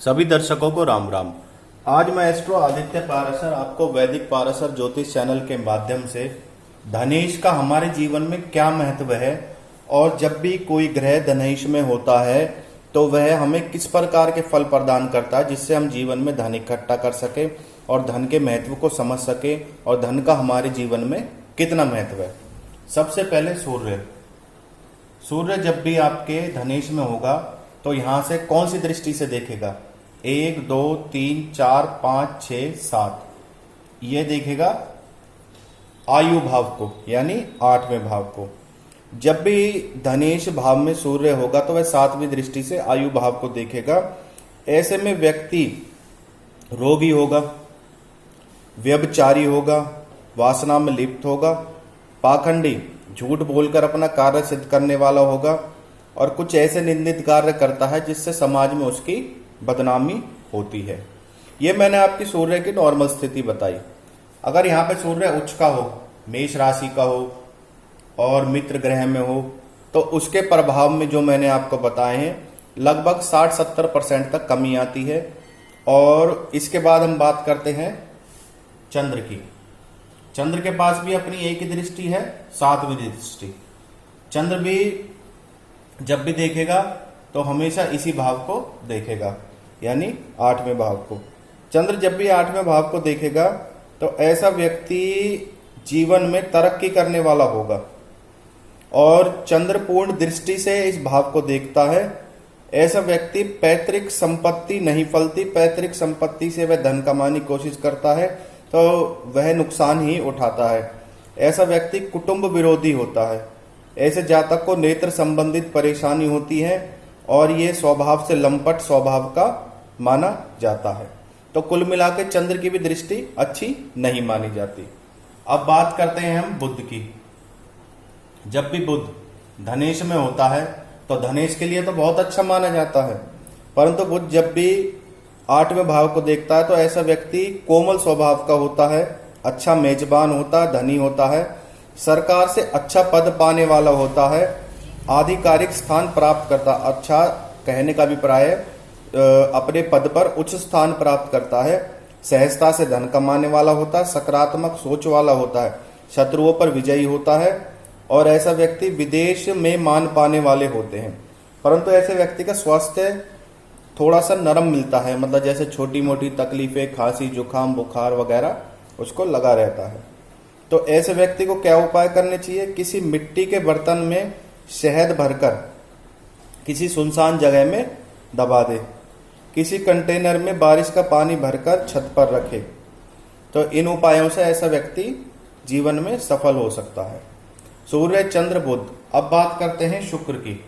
सभी दर्शकों को राम राम। आज मैं एस्ट्रो आदित्य पाराशर आपको वैदिक पाराशर ज्योतिष चैनल के माध्यम से धनेश का हमारे जीवन में क्या महत्व है और जब भी कोई ग्रह धनेश में होता है तो वह हमें किस प्रकार के फल प्रदान करता है जिससे हम जीवन में धन इकट्ठा कर सके और धन के महत्व को समझ सके और धन का हमारे जीवन में कितना महत्व है। सबसे पहले सूर्य जब भी आपके धनेश में होगा तो यहां से कौन सी दृष्टि से देखेगा? 1 2 3 4 5 6 7 ये देखेगा आयु भाव को, यानी 8वें भाव को। जब भी धनेश भाव में सूर्य होगा तो वह 7वीं दृष्टि से आयु भाव को देखेगा। ऐसे में व्यक्ति रोगी होगा, व्यभिचारी होगा, वासना में लिप्त होगा, पाखंडी झूठ बोलकर अपना कार्य सिद्ध करने वाला होगा और कुछ ऐसे निंदित कार्य करता है जिससे समाज में उसकी बदनामी होती है। ये मैंने आपकी सूर्य की नॉर्मल स्थिति बताई। अगर यहाँ पे सूर्य उच्च का हो, मेष राशि का हो और मित्र ग्रह में हो तो उसके प्रभाव में जो मैंने आपको बताए हैं लगभग 60-70% तक कमी आती है। और इसके बाद हम बात करते हैं चंद्र की। चंद्र के पास भी अपनी एक ही दृष्टि है, 7वीं दृष्टि। चंद्र भी जब भी देखेगा तो हमेशा इसी भाव को देखेगा, यानी 8वें भाव को। चंद्र जब भी 8वें भाव को देखेगा तो ऐसा व्यक्ति जीवन में तरक्की करने वाला होगा। और चंद्र पूर्ण दृष्टि से इस भाव को देखता है। ऐसा व्यक्ति पैतृक संपत्ति नहीं फलती, पैतृक संपत्ति से वह धन कमाने की कोशिश करता है तो वह नुकसान ही उठाता है। ऐसा व्यक्ति कुटुंब विरोधी होता है। ऐसे जातक को नेत्र संबंधित परेशानी होती है और ये स्वभाव से लंपट स्वभाव का माना जाता है। तो कुल मिला के चंद्र की भी दृष्टि अच्छी नहीं मानी जाती। अब बात करते हैं हम बुध की। जब भी बुध धनेश में होता है तो धनेश के लिए तो बहुत अच्छा माना जाता है, परंतु बुध जब भी 8वें भाव को देखता है तो ऐसा व्यक्ति कोमल स्वभाव का होता है, अच्छा मेजबान होता है, धनी होता है, सरकार से अच्छा पद पाने वाला होता है, आधिकारिक स्थान प्राप्त करता, अच्छा कहने का अभिप्राय अपने पद पर उच्च स्थान प्राप्त करता है, सहजता से धन कमाने वाला होता है, सकारात्मक सोच वाला होता है, शत्रुओं पर विजयी होता है और ऐसा व्यक्ति विदेश में मान पाने वाले होते हैं। परंतु ऐसे व्यक्ति का स्वास्थ्य थोड़ा सा नरम मिलता है, मतलब जैसे छोटी मोटी तकलीफें, खांसी, जुकाम, बुखार वगैरह उसको लगा रहता है। तो ऐसे व्यक्ति को क्या उपाय करने चाहिए? किसी मिट्टी के बर्तन में शहद भरकर किसी सुनसान जगह में दबा दे, किसी कंटेनर में बारिश का पानी भरकर छत पर रखे। तो इन उपायों से ऐसा व्यक्ति जीवन में सफल हो सकता है। सूर्य, चंद्र, बुध। अब बात करते हैं शुक्र की।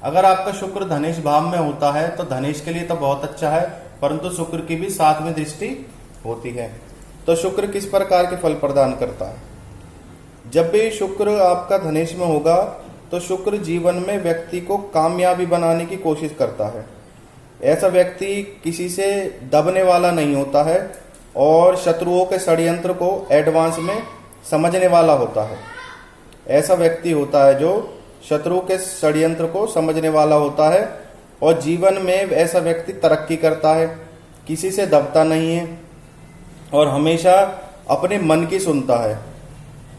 अगर आपका शुक्र धनेश भाव में होता है तो धनेश के लिए तो बहुत अच्छा है, परंतु शुक्र की भी 7वीं दृष्टि होती है। तो शुक्र किस प्रकार के फल प्रदान करता है? जब भी शुक्र आपका धनेश में होगा तो शुक्र जीवन में व्यक्ति को कामयाबी बनाने की कोशिश करता है। ऐसा व्यक्ति किसी से दबने वाला नहीं होता है और शत्रुओं के षड्यंत्र को एडवांस में समझने वाला होता है। ऐसा व्यक्ति होता है जो शत्रु के षड्यंत्र को समझने वाला होता है और जीवन में ऐसा व्यक्ति तरक्की करता है, किसी से दबता नहीं है और हमेशा अपने मन की सुनता है।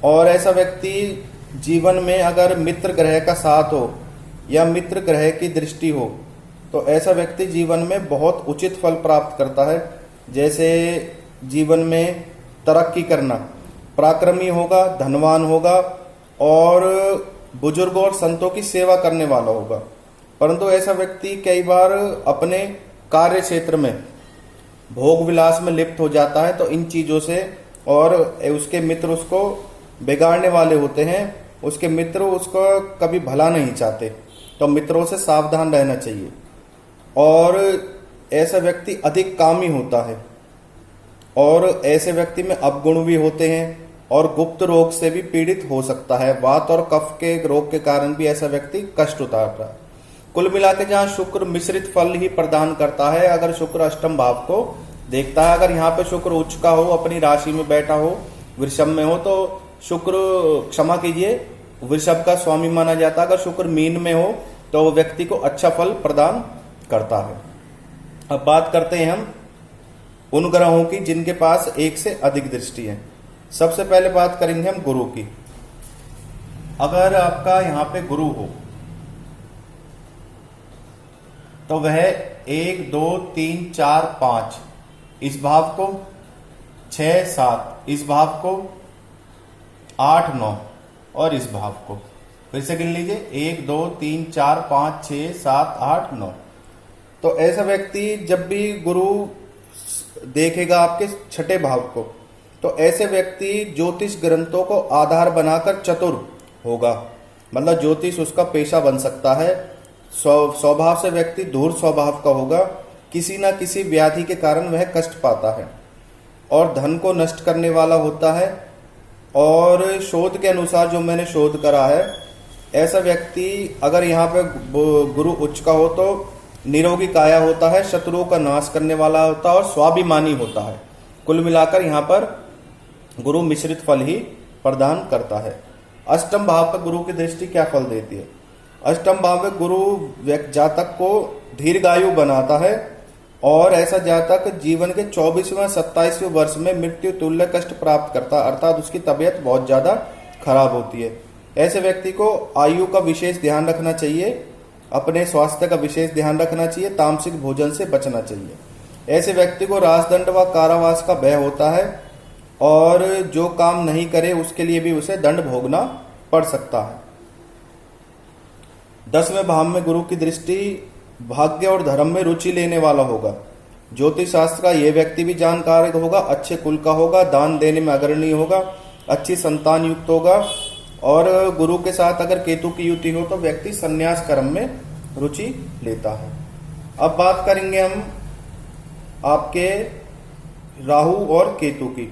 और ऐसा व्यक्ति जीवन में अगर मित्र ग्रह का साथ हो या मित्र ग्रह की दृष्टि हो तो ऐसा व्यक्ति जीवन में बहुत उचित फल प्राप्त करता है। जैसे जीवन में तरक्की करना, पराक्रमी होगा, धनवान होगा और बुजुर्गों और संतों की सेवा करने वाला होगा। परंतु ऐसा व्यक्ति कई बार अपने कार्य क्षेत्र में भोग विलास में लिप्त हो जाता है, तो इन चीजों से और उसके मित्र उसको बिगाड़ने वाले होते हैं, उसके मित्र उसको कभी भला नहीं चाहते, तो मित्रों से सावधान रहना चाहिए। और ऐसा व्यक्ति अधिक कामी होता है और ऐसे व्यक्ति में अवगुण भी होते हैं और गुप्त रोग से भी पीड़ित हो सकता है। वात और कफ के रोग के कारण भी ऐसा व्यक्ति कष्ट उतारता है। कुल मिलाकर जहां शुक्र मिश्रित फल ही प्रदान करता है, अगर शुक्र अष्टम भाव को देखता है, अगर यहाँ पे शुक्र उच्च का हो, अपनी राशि में बैठा हो, वृषभ में हो, तो शुक्र, क्षमा कीजिए, वृषभ का स्वामी माना जाता है। अगर शुक्र मीन में हो तो व्यक्ति को अच्छा फल प्रदान करता है। अब बात करते हैं हम उन ग्रहों की जिनके पास एक से अधिक दृष्टि है। सबसे पहले बात करेंगे हम गुरु की। अगर आपका यहां पे गुरु हो तो वह 1 2 3 4 5 इस भाव को, 6 7 इस भाव को, 8 9 और इस भाव को। फिर से गिन लीजिए, 1 2 3 4 5 6 7 8 9। तो ऐसा व्यक्ति जब भी गुरु देखेगा आपके छठे भाव को, तो ऐसे व्यक्ति ज्योतिष ग्रंथों को आधार बनाकर चतुर होगा, मतलब ज्योतिष उसका पेशा बन सकता है। स्वभाव से व्यक्ति धूर्त स्वभाव का होगा, किसी ना किसी व्याधि के कारण वह कष्ट पाता है और धन को नष्ट करने वाला होता है। और शोध के अनुसार जो मैंने शोध करा है, ऐसा व्यक्ति अगर यहाँ पे गुरु उच्च का हो तो निरोगी काया होता है, शत्रुओं का नाश करने वाला होता है और स्वाभिमानी होता है। कुल मिलाकर यहाँ पर गुरु मिश्रित फल ही प्रदान करता है। अष्टम भाव पर गुरु की दृष्टि क्या फल देती है? अष्टम भाव में गुरु जातक को दीर्घायु बनाता है और ऐसा जातक जीवन के 24वें 27वें वर्ष में मृत्यु तुल्य कष्ट प्राप्त करता है, अर्थात उसकी तबीयत बहुत ज्यादा खराब होती है। ऐसे व्यक्ति को आयु का विशेष ध्यान रखना चाहिए, अपने स्वास्थ्य का विशेष ध्यान रखना चाहिए, तामसिक भोजन से बचना चाहिए। ऐसे व्यक्ति को राजदंड व कारावास का भय होता है और जो काम नहीं करे उसके लिए भी उसे दंड भोगना पड़ सकता है। 10वें भाव में गुरु की दृष्टि भाग्य और धर्म में रुचि लेने वाला होगा। ज्योतिष शास्त्र का यह व्यक्ति भी जानकार होगा, अच्छे कुल का होगा, दान देने में अग्रणी होगा, अच्छी संतान युक्त होगा। और गुरु के साथ अगर केतु की युति हो तो व्यक्ति संन्यास कर्म में रुचि लेता है। अब बात करेंगे हम आपके राहु और केतु की।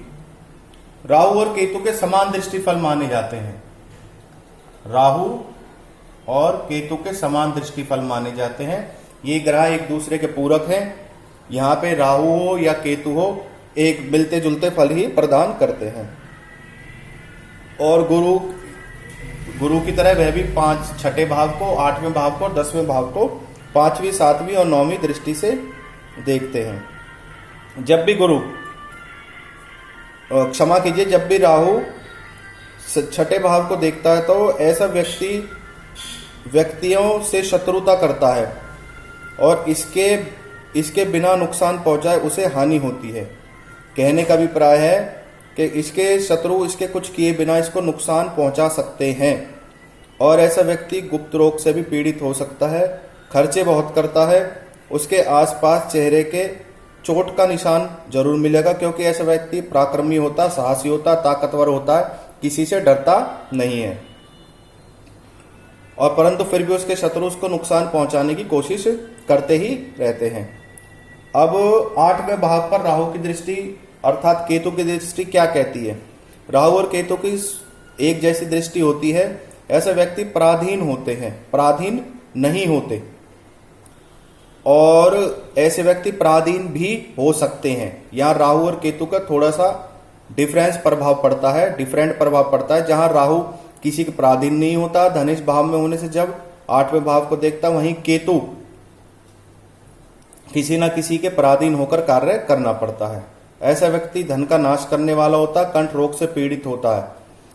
राहु और केतु के समान दृष्टि फल माने जाते हैं। राहु और केतु के समान दृष्टि फल माने जाते हैं। ये ग्रह एक दूसरे के पूरक हैं। यहाँ पे राहु हो या केतु हो, एक मिलते जुलते फल ही प्रदान करते हैं। और गुरु की तरह वह भी 5 छठे भाव को, 8वें भाव को और 10वें भाव को 5वीं 7वीं और 9वीं दृष्टि से देखते हैं। जब भी क्षमा कीजिए, जब भी राहु छठे भाव को देखता है तो ऐसा व्यक्तियों से शत्रुता करता है और इसके बिना नुकसान पहुंचाए उसे हानि होती है। कहने का अभिप्राय है कि इसके शत्रु इसके कुछ किए बिना इसको नुकसान पहुंचा सकते हैं। और ऐसा व्यक्ति गुप्त रोग से भी पीड़ित हो सकता है, खर्चे बहुत करता है, उसके आसपास चेहरे के चोट का निशान जरूर मिलेगा, क्योंकि ऐसा व्यक्ति पराक्रमी होता, साहसी होता, ताकतवर होता है, किसी से डरता नहीं है। और परंतु फिर भी उसके शत्रु उसको नुकसान पहुंचाने की कोशिश करते ही रहते हैं। अब 8वें भाव पर राहु की दृष्टि अर्थात केतु की दृष्टि क्या कहती है? राहु और केतु की एक जैसी दृष्टि होती है। ऐसे व्यक्ति पराधीन होते हैं, पराधीन नहीं होते, और ऐसे व्यक्ति पराधीन भी हो सकते हैं। यहाँ राहु और केतु का थोड़ा सा डिफरेंट प्रभाव पड़ता है। जहां राहु किसी के पराधीन नहीं होता, धनेश भाव में होने से जब 8वें भाव को देखता, वहीं केतु किसी न किसी के पराधीन होकर कार्य करना पड़ता है। ऐसा व्यक्ति धन का नाश करने वाला होता है, कंठ रोग से पीड़ित होता है।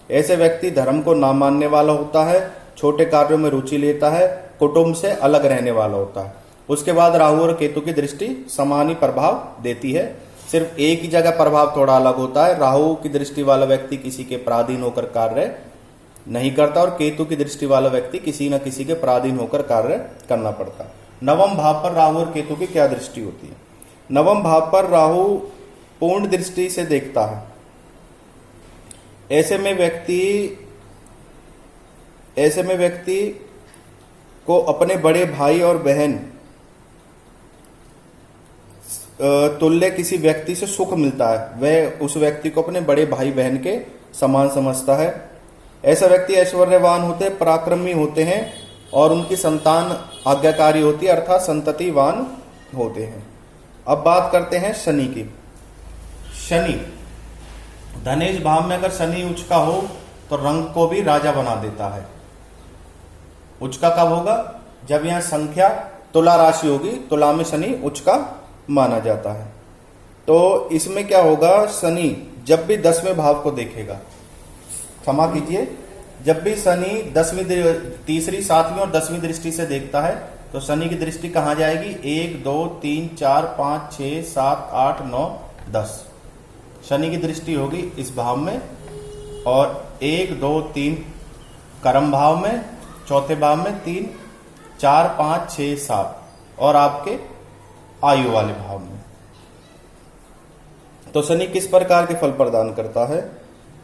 ऐसे व्यक्ति धर्म को ना मानने वाला होता है, छोटे कार्यों में रुचि लेता है, कुटुंब से अलग रहने वाला होता है। उसके बाद राहु और केतु की दृष्टि समान ही प्रभाव देती है, सिर्फ एक ही जगह प्रभाव थोड़ा अलग होता है। राहु की दृष्टि वाला व्यक्ति किसी के पराधीन होकर कार्य नहीं करता और केतु की दृष्टि वाला व्यक्ति किसी न किसी के पराधीन होकर कार्य करना पड़ता है। 9वें भाव पर राहु और केतु की क्या दृष्टि होती है? 9वें भाव पर राहु पूर्ण दृष्टि से देखता है। ऐसे में व्यक्ति को अपने बड़े भाई और बहन तुल्य किसी व्यक्ति से सुख मिलता है, वह उस व्यक्ति को अपने बड़े भाई बहन के समान समझता है। ऐसा व्यक्ति ऐश्वर्यवान होते हैं, पराक्रमी होते हैं और उनकी संतान आज्ञाकारी होती है, अर्थात संततिवान होते हैं। अब बात करते हैं शनि की। शनि धनेश भाव में अगर शनि उच्च का हो तो रंग को भी राजा बना देता है। उच्च का कब होगा? जब यहां संख्या तुला राशि होगी, तुला में शनि उच्च का माना जाता है। तो इसमें क्या होगा, शनि जब भी 10वें भाव को देखेगा, क्षमा कीजिए, जब भी शनि 10वीं तीसरी 7वीं और 10वीं दृष्टि से देखता है तो शनि की दृष्टि कहां जाएगी, 1 2 3 4 5 6 7 8 9 10। शनि की दृष्टि होगी इस भाव में, और 1 2 3 कर्म भाव में, चौथे भाव में 3 4 5 6 7 और आपके आयु वाले भाव में। तो शनि किस प्रकार के फल प्रदान करता है।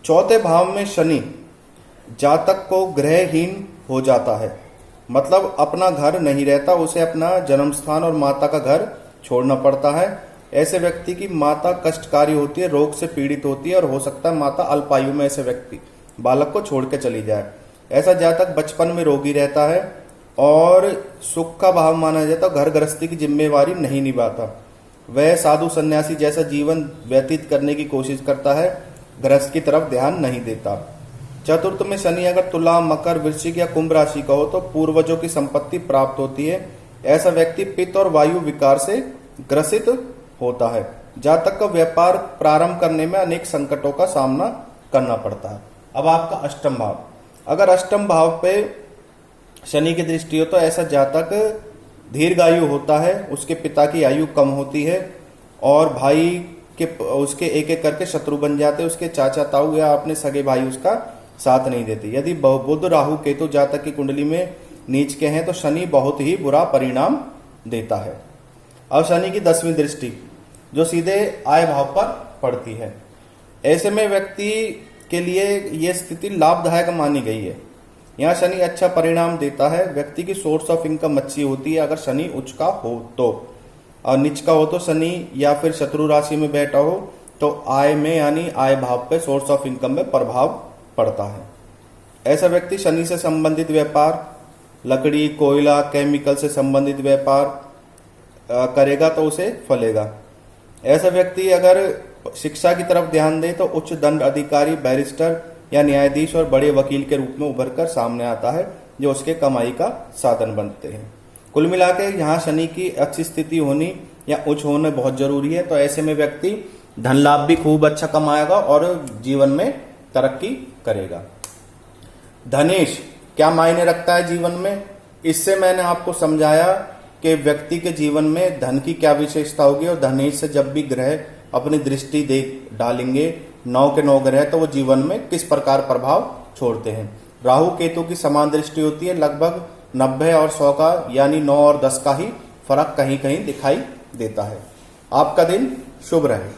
चौथे भाव में शनि जातक को ग्रहहीन हो जाता है, मतलब अपना घर नहीं रहता, उसे अपना जन्म स्थान और माता का घर छोड़ना पड़ता है। ऐसे व्यक्ति की माता कष्टकारी होती है, रोग से पीड़ित होती है, और हो सकता है माता अल्पायु में ऐसे व्यक्ति बालक को छोड़ के चली जाए। ऐसा जातक बचपन में रोगी रहता है और सुख का भाव माना जाता है, घर गृहस्थी की जिम्मेवारी नहीं निभाता। वह साधु सन्यासी जैसा जीवन व्यतीत करने की कोशिश करता है, गृहस्थ की तरफ ध्यान नहीं देता। चतुर्थ में शनि अगर तुला, मकर, वृश्चिक या कुंभ राशि का हो तो पूर्वजों की संपत्ति प्राप्त होती है। ऐसा व्यक्ति पित्त और वायु विकार से ग्रसित होता है। जातक का व्यापार प्रारंभ करने में अनेक संकटों का सामना करना पड़ता है। अब आपका अष्टम भाव, अगर अष्टम भाव पे शनि की दृष्टि हो तो ऐसा जातक दीर्घायु होता है, उसके पिता की आयु कम होती है और भाई के उसके एक एक करके शत्रु बन जाते हैं, उसके चाचा ताऊ या अपने सगे भाई उसका साथ नहीं देते। यदि बुध, राहु, केतु जातक की कुंडली में नीच के हैं तो शनि बहुत ही बुरा परिणाम देता है। अब शनि की 10वीं दृष्टि जो सीधे आय भाव पर पड़ती है, ऐसे में व्यक्ति के लिए यह स्थिति लाभदायक मानी गई है। यहाँ शनि अच्छा परिणाम देता है, व्यक्ति की सोर्स ऑफ इनकम अच्छी होती है अगर शनि उच्च का हो तो, और नीच का हो तो शनि या फिर शत्रु राशि में बैठा हो तो आय में यानी आय भाव पे सोर्स ऑफ इनकम में प्रभाव पड़ता है। ऐसा व्यक्ति शनि से संबंधित व्यापार, लकड़ी, कोयला, केमिकल से संबंधित व्यापार करेगा तो उसे फलेगा। ऐसा व्यक्ति अगर शिक्षा की तरफ ध्यान दे तो उच्च दंड अधिकारी, बैरिस्टर या न्यायाधीश और बड़े वकील के रूप में उभर कर सामने आता है, जो उसके कमाई का साधन बनते हैं। कुल मिला के यहाँ शनि की अच्छी स्थिति होनी या उच्च होना बहुत जरूरी है। तो ऐसे में व्यक्ति धन लाभ भी खूब अच्छा कमाएगा और जीवन में तरक्की करेगा। धनेश क्या मायने रखता है जीवन में, इससे मैंने आपको समझाया कि व्यक्ति के जीवन में धन की क्या विशेषता होगी, और धनेश से जब भी ग्रह अपनी दृष्टि देख डालेंगे 9 के 9 ग्रह तो वो जीवन में किस प्रकार प्रभाव छोड़ते हैं। राहु केतु की समान दृष्टि होती है, लगभग 90 और 100 का यानी 9 और 10 का ही फर्क कहीं कहीं दिखाई देता है। आपका दिन शुभ रहे।